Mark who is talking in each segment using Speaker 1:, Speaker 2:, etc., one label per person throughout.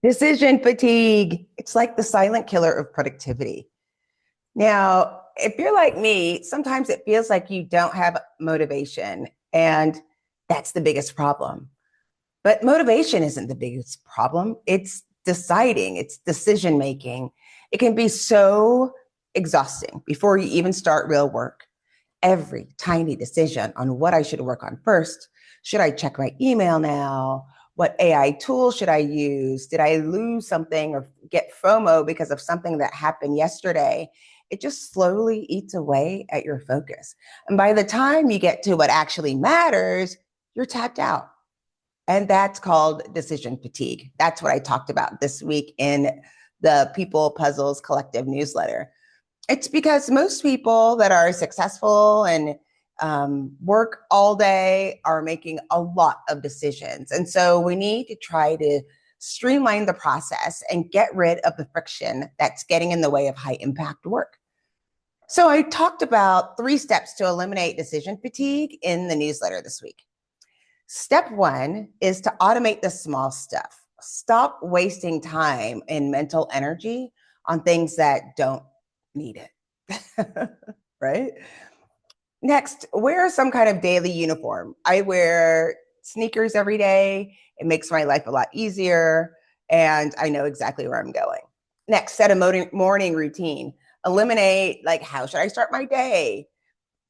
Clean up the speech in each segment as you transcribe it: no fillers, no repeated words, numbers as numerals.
Speaker 1: Decision fatigue. It's like the silent killer of productivity. Now, if you're like me, sometimes it feels like you don't have motivation, and that's the biggest problem. But motivation isn't the biggest problem. It's deciding, it's decision making. It can be so exhausting before you even start real work. Every tiny decision on what I should work on first. Should I check my email now? What AI tool should I use? Did I lose something or get FOMO because of something that happened yesterday? It just slowly eats away at your focus. And by the time you get to what actually matters, you're tapped out. And that's called decision fatigue. That's what I talked about this week in the People Puzzles Collective newsletter. It's because most people that are successful and work all day are making a lot of decisions. And so we need to try to streamline the process and get rid of the friction that's getting in the way of high impact work. So I talked about 3 steps to eliminate decision fatigue in the newsletter this week. Step 1 is to automate the small stuff. Stop wasting time and mental energy on things that don't need it, right? Next, wear some kind of daily uniform. I wear sneakers every day. It makes my life a lot easier, and I know exactly where I'm going. Next, set a morning routine. Eliminate, like, how should I start my day?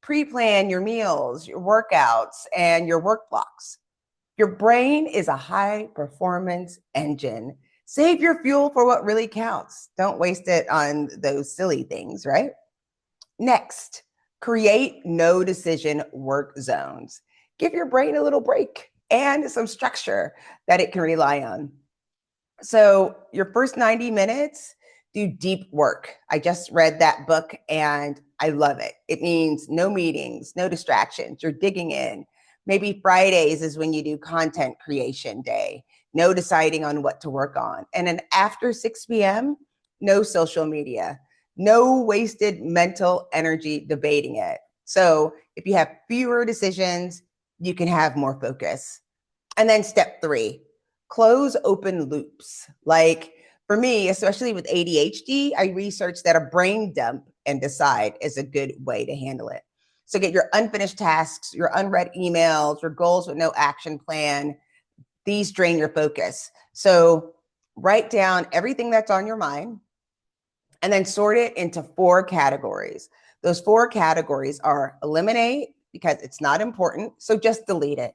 Speaker 1: Pre-plan your meals, your workouts, and your work blocks. Your brain is a high performance engine. Save your fuel for what really counts. Don't waste it on those silly things, right? Next, create no decision work zones. Give your brain a little break and some structure that it can rely on. So your first 90 minutes, do deep work. I just read that book and I love it. It means no meetings, no distractions. You're digging in. Maybe Fridays is when you do content creation day. No deciding on what to work on. And then after 6 p.m., no social media. No wasted mental energy debating it. So if you have fewer decisions, you can have more focus. And then step 3, close open loops. Like for me, especially with ADHD, I researched that a brain dump and decide is a good way to handle it. So get your unfinished tasks, your unread emails, your goals with no action plan. These drain your focus. So write down everything that's on your mind and then sort it into 4 categories. Those 4 categories are eliminate, because it's not important, so just delete it.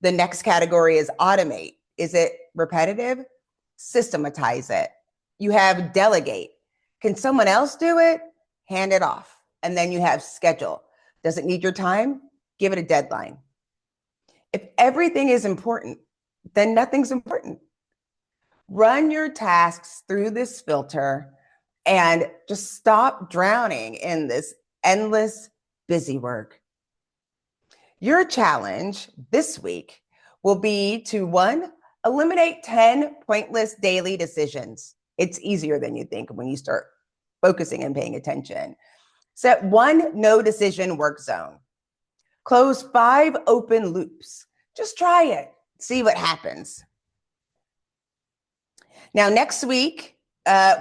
Speaker 1: The next category is automate. Is it repetitive? Systematize it. You have delegate. Can someone else do it? Hand it off. And then you have schedule. Does it need your time? Give it a deadline. If everything is important, then nothing's important. Run your tasks through this filter and just stop drowning in this endless busy work. Your challenge this week will be to 1, eliminate 10 pointless daily decisions. It's easier than you think when you start focusing and paying attention. Set 1 no decision work zone. Close 5 open loops. Just try it. See what happens. Now, next week,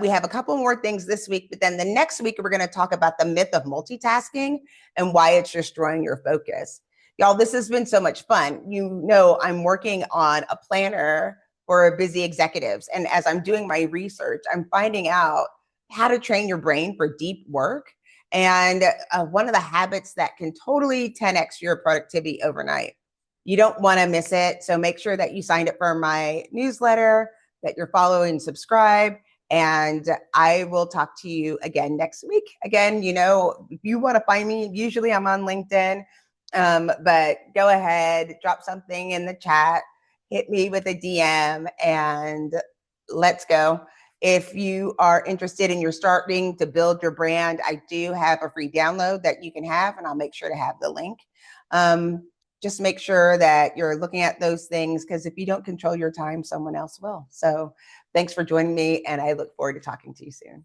Speaker 1: we have a couple more things this week, but then the next week, we're going to talk about the myth of multitasking and why it's destroying your focus. Y'all, this has been so much fun. You know, I'm working on a planner for busy executives. And as I'm doing my research, I'm finding out how to train your brain for deep work. And one of the habits that can totally 10x your productivity overnight. You don't want to miss it. So make sure that you signed up for my newsletter, that you're following and subscribe. And I will talk to you again next week. Again, you know, if you want to find me, usually I'm on LinkedIn. But go ahead, drop something in the chat, hit me with a DM, and let's go. If you are interested and you're starting to build your brand, I do have a free download that you can have, and I'll make sure to have the link. Just make sure that you're looking at those things, because if you don't control your time, someone else will. So thanks for joining me, and I look forward to talking to you soon.